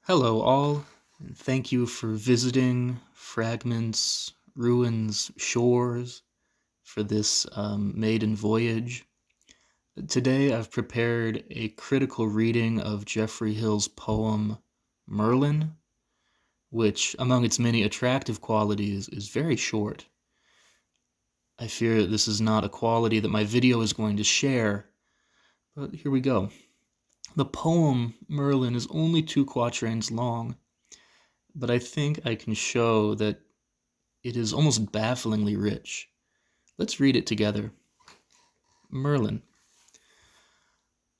Hello, all, and thank you for visiting Fragments, Ruins, Shores for this maiden voyage. Today I've prepared a critical reading of Geoffrey Hill's poem Merlin, which, among its many attractive qualities, is very short. I fear this is not a quality that my video is going to share, but here we go. The poem Merlin is only 2 quatrains long, but I think I can show that it is almost bafflingly rich. Let's read it together. Merlin.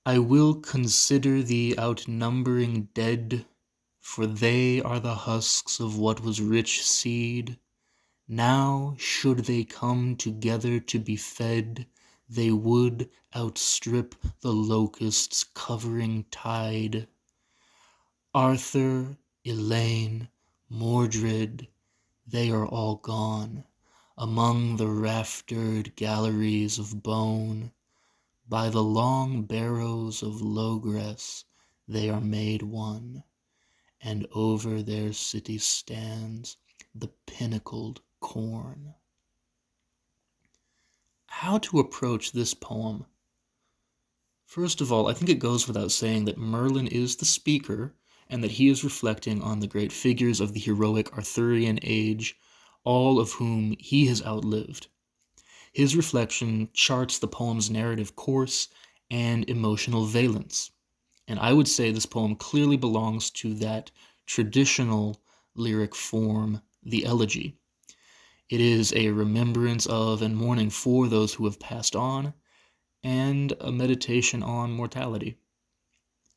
I will consider the outnumbering dead, for they are the husks of what was rich seed. Now, should they come together to be fed, they would outstrip the locusts' covering tide. Arthur, Elaine, Mordred, they are all gone. Among the raftered galleries of bone, by the long barrows of Logres, they are made one, and over their city stands the pinnacled corn. How to approach this poem? First of all, I think it goes without saying that Merlin is the speaker, and that he is reflecting on the great figures of the heroic Arthurian age, all of whom he has outlived. His reflection charts the poem's narrative course and emotional valence, and I would say this poem clearly belongs to that traditional lyric form, the elegy. It is a remembrance of and mourning for those who have passed on, and a meditation on mortality.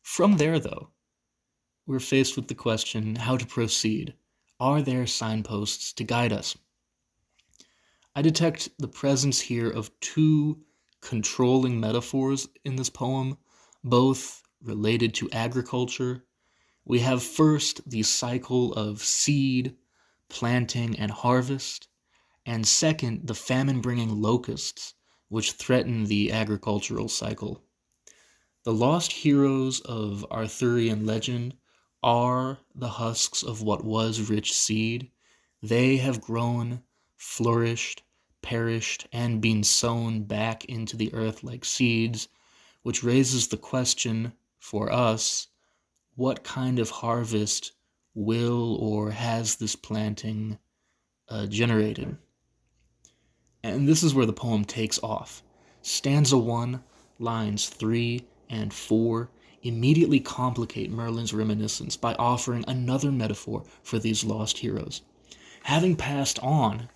From there, though, we're faced with the question how to proceed. Are there signposts to guide us? I detect the presence here of two controlling metaphors in this poem, both related to agriculture. We have first the cycle of seed, planting, and harvest, and second, the famine-bringing locusts, which threaten the agricultural cycle. The lost heroes of Arthurian legend are the husks of what was rich seed. They have grown, flourished, perished, and been sown back into the earth like seeds, which raises the question for us, what kind of harvest will or has this planting generated? And this is where the poem takes off. Stanza 1, lines 3 and 4 immediately complicate Merlin's reminiscence by offering another metaphor for these lost heroes. Having passed on,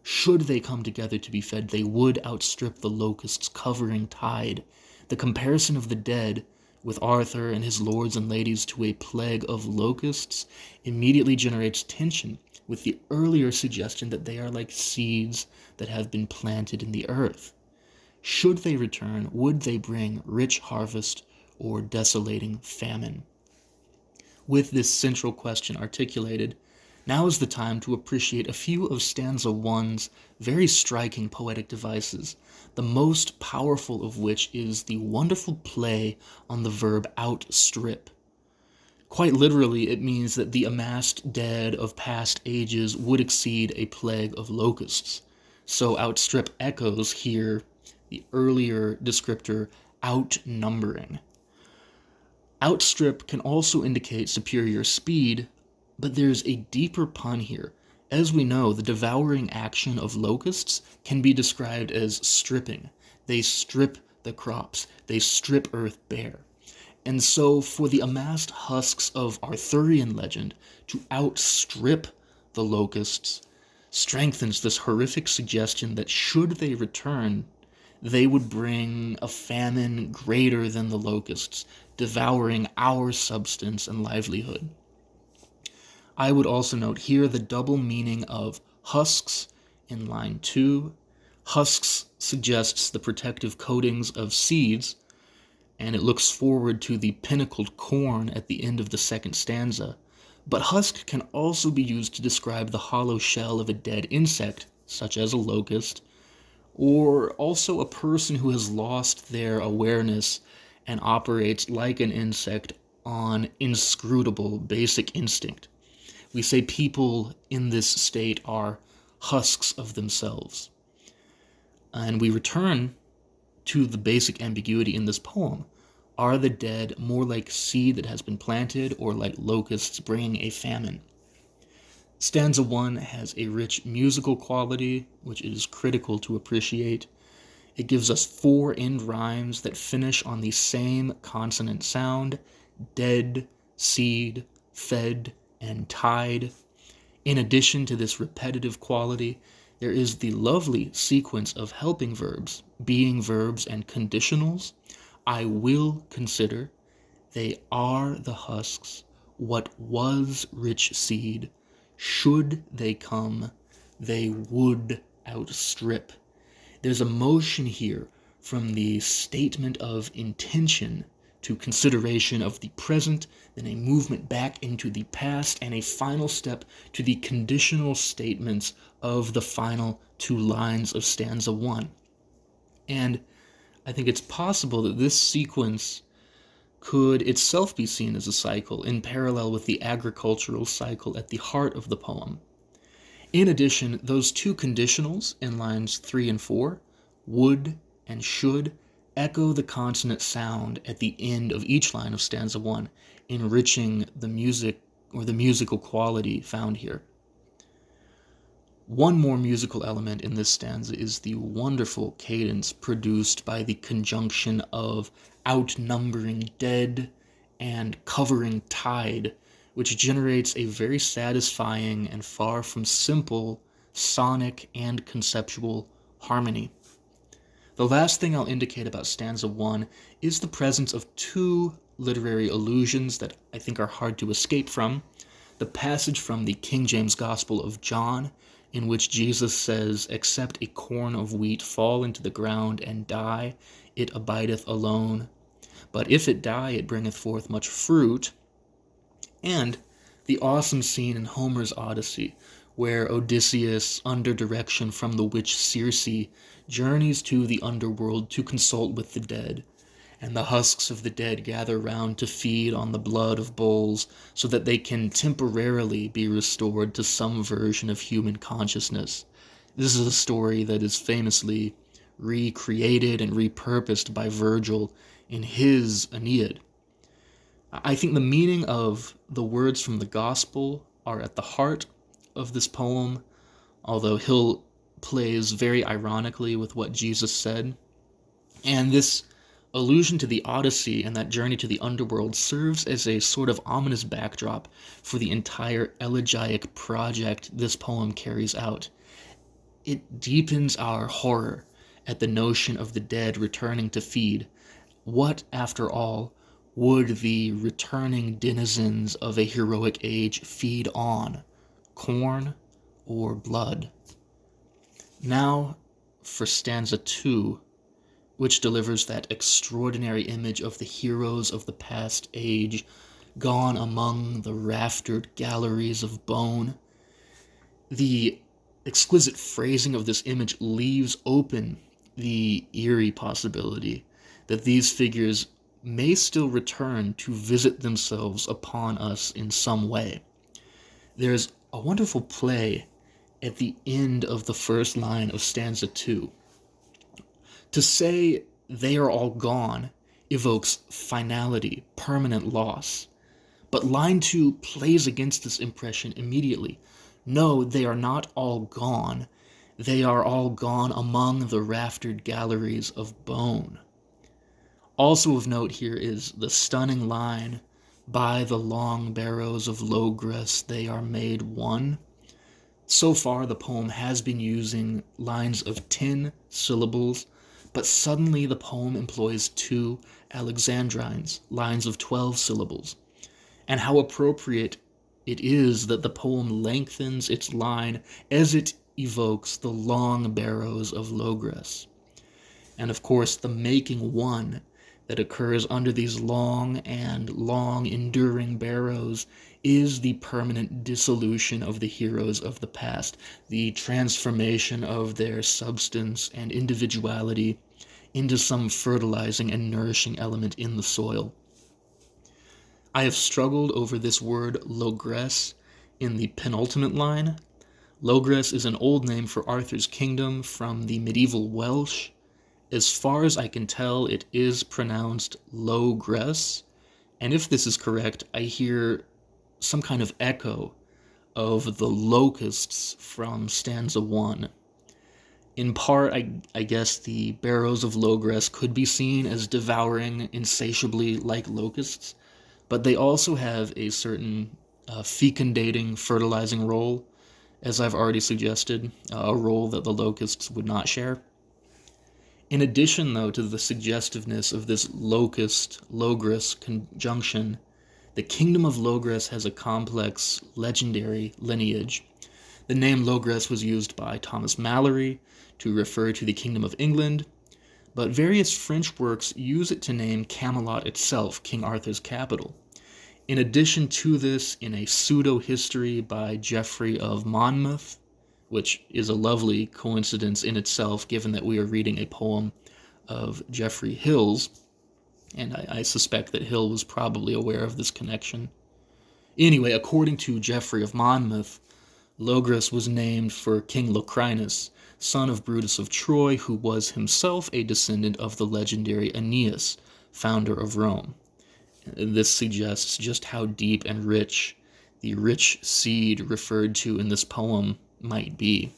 should they come together to be fed, they would outstrip the locusts' covering tide. The comparison of the dead with Arthur and his lords and ladies to a plague of locusts immediately generates tension with the earlier suggestion that they are like seeds that have been planted in the earth. Should they return, would they bring rich harvest or desolating famine? With this central question articulated, now is the time to appreciate a few of stanza 1's very striking poetic devices, the most powerful of which is the wonderful play on the verb outstrip. Quite literally, it means that the amassed dead of past ages would exceed a plague of locusts. So outstrip echoes here the earlier descriptor outnumbering. Outstrip can also indicate superior speed, but there's a deeper pun here. As we know, the devouring action of locusts can be described as stripping. They strip the crops, they strip earth bare. And so for the amassed husks of Arthurian legend to outstrip the locusts strengthens this horrific suggestion that should they return, they would bring a famine greater than the locusts, devouring our substance and livelihood. I would also note here the double meaning of husks in line 2. Husks suggests the protective coatings of seeds, and it looks forward to the pinnacled corn at the end of the second stanza. But husk can also be used to describe the hollow shell of a dead insect, such as a locust, or also a person who has lost their awareness and operates like an insect on inscrutable basic instinct. We say people in this state are husks of themselves. And we return to the basic ambiguity in this poem. Are the dead more like seed that has been planted, or like locusts bringing a famine? Stanza 1 has a rich musical quality, which is critical to appreciate. It gives us 4 end rhymes that finish on the same consonant sound: dead, seed, fed, and tide. In addition to this repetitive quality, there is the lovely sequence of helping verbs, being verbs, and conditionals. I will consider, they are the husks, what was rich seed, should they come, they would outstrip. There's a motion here from the statement of intention to consideration of the present, then a movement back into the past, and a final step to the conditional statements of the final 2 lines of stanza 1. And I think it's possible that this sequence could itself be seen as a cycle in parallel with the agricultural cycle at the heart of the poem. In addition, those 2 conditionals in lines 3 and 4, would and should, echo the consonant sound at the end of each line of stanza 1, enriching the music or the musical quality found here. One more musical element in this stanza is the wonderful cadence produced by the conjunction of outnumbering dead and covering tide, which generates a very satisfying and far from simple sonic and conceptual harmony. The last thing I'll indicate about stanza 1 is the presence of 2 literary allusions that I think are hard to escape from. The passage from the King James Gospel of John, in which Jesus says, "Except a corn of wheat fall into the ground and die, it abideth alone. But if it die, it bringeth forth much fruit." And the awesome scene in Homer's Odyssey, where Odysseus, under direction from the witch Circe, journeys to the underworld to consult with the dead, and the husks of the dead gather round to feed on the blood of bulls so that they can temporarily be restored to some version of human consciousness. This is a story that is famously recreated and repurposed by Virgil in his Aeneid. I think the meaning of the words from the Gospel are at the heart of this poem, although Hill plays very ironically with what Jesus said. And this allusion to the Odyssey and that journey to the underworld serves as a sort of ominous backdrop for the entire elegiac project this poem carries out. It deepens our horror at the notion of the dead returning to feed. What, after all, would the returning denizens of a heroic age feed on? Corn or blood? Now for stanza 2, which delivers that extraordinary image of the heroes of the past age, gone among the raftered galleries of bone. The exquisite phrasing of this image leaves open the eerie possibility that these figures may still return to visit themselves upon us in some way. There's a wonderful play at the end of the first line of stanza 2. To say they are all gone evokes finality, permanent loss. But line 2 plays against this impression immediately. No, they are not all gone. They are all gone among the raftered galleries of bone. Also of note here is the stunning line, "By the long barrows of Logres they are made one." So far, the poem has been using lines of 10 syllables, but suddenly the poem employs 2 alexandrines, lines of 12 syllables. And how appropriate it is that the poem lengthens its line as it evokes the long barrows of Logres. And of course, the making one that occurs under these long and long enduring barrows is the permanent dissolution of the heroes of the past, the transformation of their substance and individuality into some fertilizing and nourishing element in the soil. I have struggled over this word logress in the penultimate line. Logress is an old name for Arthur's kingdom from the medieval Welsh. As far as I can tell, it is pronounced logress, and if this is correct, I hear some kind of echo of the locusts from stanza 1. In part, I guess the barrows of Logress could be seen as devouring insatiably like locusts, but they also have a certain fecundating, fertilizing role, as I've already suggested, a role that the locusts would not share. In addition, though, to the suggestiveness of this locust-logress conjunction, the kingdom of Logress has a complex, legendary lineage. The name Logress was used by Thomas Malory to refer to the Kingdom of England, but various French works use it to name Camelot itself, King Arthur's capital. In addition to this, in a pseudo-history by Geoffrey of Monmouth, which is a lovely coincidence in itself, given that we are reading a poem of Geoffrey Hill's, and I suspect that Hill was probably aware of this connection. Anyway, according to Geoffrey of Monmouth, Logress was named for King Locrinus, son of Brutus of Troy, who was himself a descendant of the legendary Aeneas, founder of Rome. This suggests just how deep and rich the rich seed referred to in this poem might be.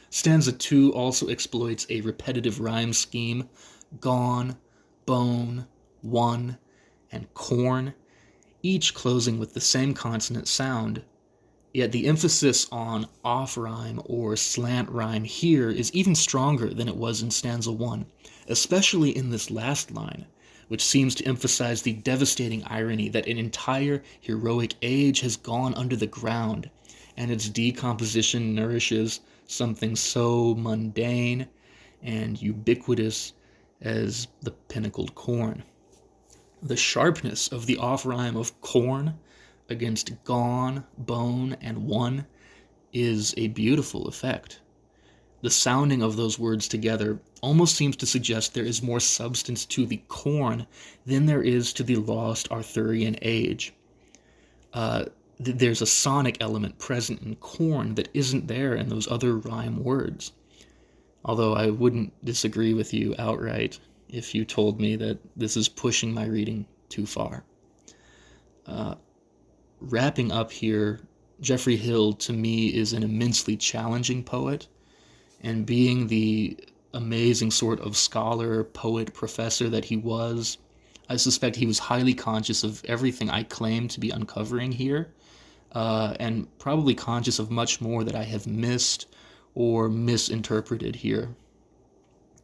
Stanza 2 also exploits a repetitive rhyme scheme: gone, bone, won, and corn, each closing with the same consonant sound. Yet the emphasis on off-rhyme or slant rhyme here is even stronger than it was in stanza 1, especially in this last line, which seems to emphasize the devastating irony that an entire heroic age has gone under the ground, and its decomposition nourishes something so mundane and ubiquitous as the pinnacled corn. The sharpness of the off-rhyme of corn against gone, bone, and won is a beautiful effect. The sounding of those words together almost seems to suggest there is more substance to the corn than there is to the lost Arthurian age. There's a sonic element present in corn that isn't there in those other rhyme words. Although I wouldn't disagree with you outright if you told me that this is pushing my reading too far. Wrapping up here, Geoffrey Hill, to me, is an immensely challenging poet, and being the amazing sort of scholar, poet, professor that he was, I suspect he was highly conscious of everything I claim to be uncovering here, and probably conscious of much more that I have missed or misinterpreted here.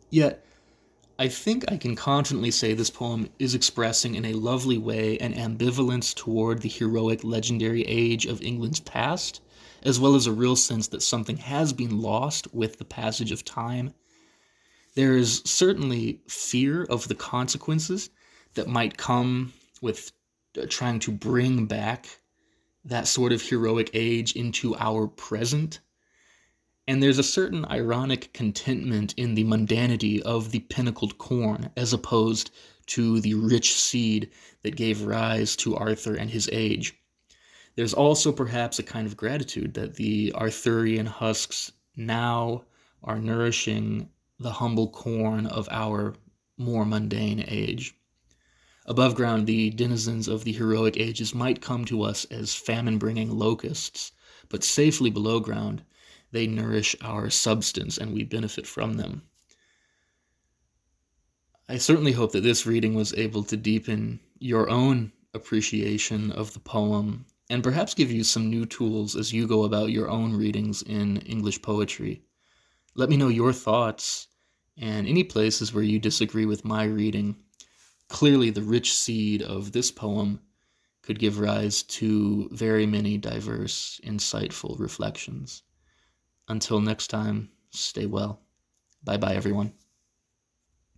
Yet, I think I can confidently say this poem is expressing in a lovely way an ambivalence toward the heroic legendary age of England's past, as well as a real sense that something has been lost with the passage of time. There is certainly fear of the consequences that might come with trying to bring back that sort of heroic age into our present. And there's a certain ironic contentment in the mundanity of the pinnacled corn, as opposed to the rich seed that gave rise to Arthur and his age. There's also perhaps a kind of gratitude that the Arthurian husks now are nourishing the humble corn of our more mundane age. Above ground, the denizens of the heroic ages might come to us as famine-bringing locusts, but safely below ground, they nourish our substance and we benefit from them. I certainly hope that this reading was able to deepen your own appreciation of the poem and perhaps give you some new tools as you go about your own readings in English poetry. Let me know your thoughts and any places where you disagree with my reading. Clearly, the rich seed of this poem could give rise to very many diverse, insightful reflections. Until next time, stay well. Bye-bye, everyone.